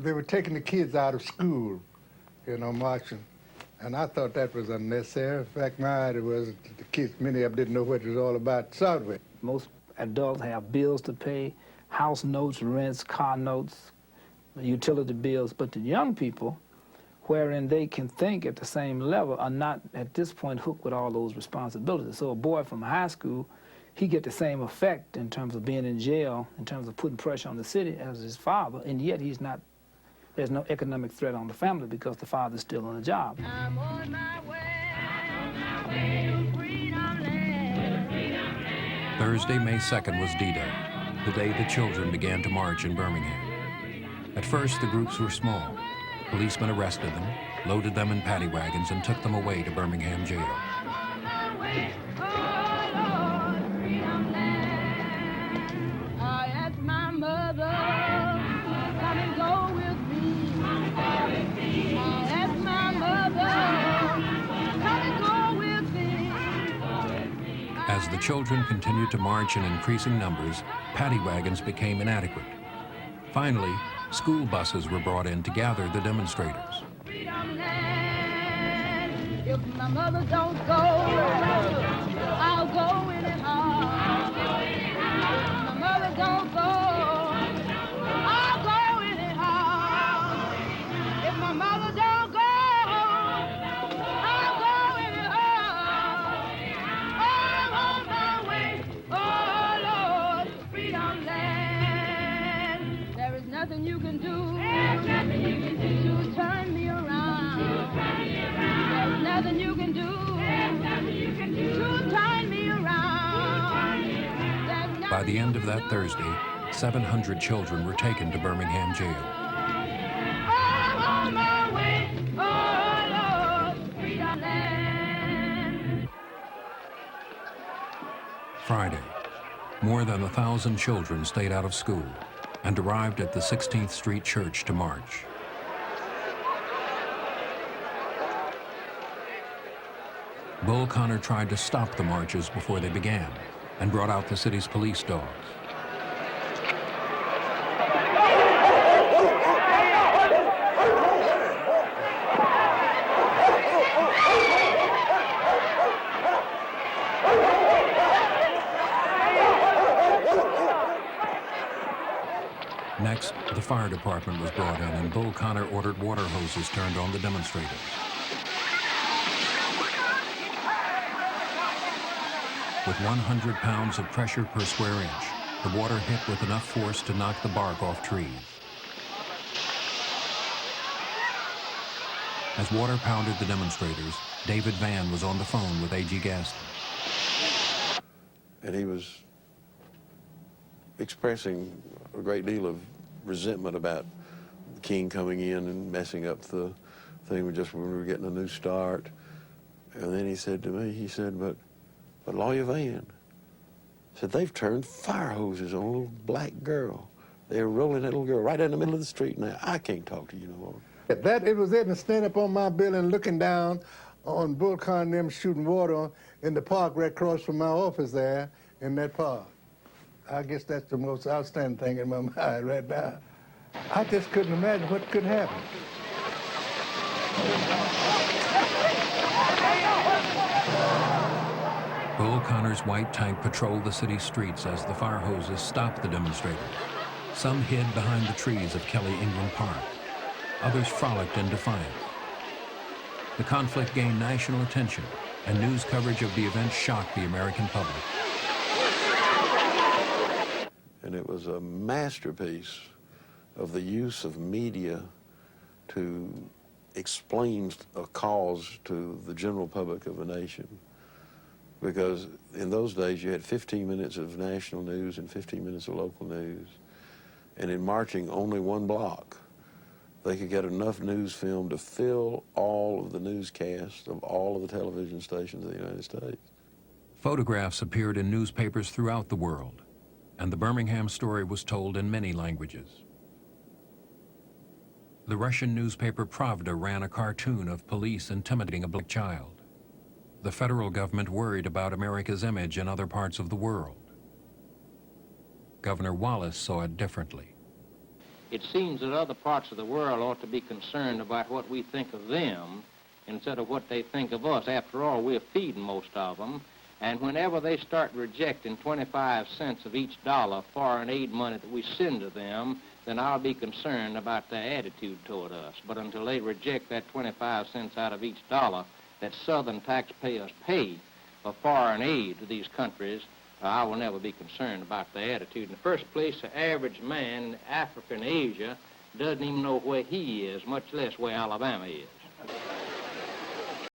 they were taking the kids out of school, you know, marching. And I thought that was unnecessary. In fact, my idea was the kids, many of them didn't know what it was all about to start with. Most adults have bills to pay, house notes, rents, car notes, utility bills, but the young people, wherein they can think at the same level, are not at this point hooked with all those responsibilities. So a boy from high school, he get the same effect in terms of being in jail, in terms of putting pressure on the city as his father, and yet he's not, there's no economic threat on the family because the father's still on the job. I'm on my way to freedom land. Thursday, May 2nd was D-Day, the day the children began to march in Birmingham. At first, the groups were small. Policemen arrested them, loaded them in paddy wagons, and took them away to Birmingham jail. As the children continued to march in increasing numbers, paddy wagons became inadequate. Finally, school buses were brought in to gather the demonstrators. If my mother don't go, I'll go anyhow. If my mother don't go, I'll go anyhow. If my mother don't go, I'll go anyhow. I'm on my way, oh Lord, freedom land. There is nothing you can do to turn me around. There's nothing you can do to turn me around. By the end of that Thursday, 700 children were taken to Birmingham jail. I'm on my way, oh Lord, freedom land. Friday, more than 1,000 children stayed out of school and arrived at the 16th Street Church to march. Bull Connor tried to stop the marches before they began and brought out the city's police dogs. Next, the fire department was brought in, and Bull Connor ordered water hoses turned on the demonstrators. With 100 pounds of pressure per square inch, the water hit with enough force to knock the bark off trees. As water pounded the demonstrators, David Vann was on the phone with A.G. Gaston. And he was expressing a great deal of resentment about King coming in and messing up the thing just when we were getting a new start. And then he said to me, he said, but Lawyer Vann said, they've turned fire hoses on a little black girl. They're rolling that little girl right in the middle of the street now. I can't talk to you no more. That it was it, and stand up on my building looking down on Bull Connor and them shooting water in the park right across from my office there in that park. I guess that's the most outstanding thing in my mind right now. I just couldn't imagine what could happen. Bull Connor's white tank patrolled the city streets as the fire hoses stopped the demonstrators. Some hid behind the trees of Kelly Ingram Park. Others frolicked in defiance. The conflict gained national attention, and news coverage of the event shocked the American public. And it was a masterpiece of the use of media to explain a cause to the general public of a nation. Because in those days you had 15 minutes of national news and 15 minutes of local news. And in marching only one block, they could get enough news film to fill all of the newscasts of all of the television stations of the United States. Photographs appeared in newspapers throughout the world, and the Birmingham story was told in many languages. The Russian newspaper Pravda ran a cartoon of police intimidating a black child. The federal government worried about America's image in other parts of the world. Governor Wallace saw it differently. It seems that other parts of the world ought to be concerned about what we think of them instead of what they think of us. After all, we're feeding most of them, and whenever they start rejecting 25 cents of each dollar foreign aid money that we send to them, then I'll be concerned about their attitude toward us. But until they reject that 25 cents out of each dollar that Southern taxpayers pay for foreign aid to these countries, I will never be concerned about their attitude. In the first place, the average man in Africa and Asia doesn't even know where he is, much less where Alabama is.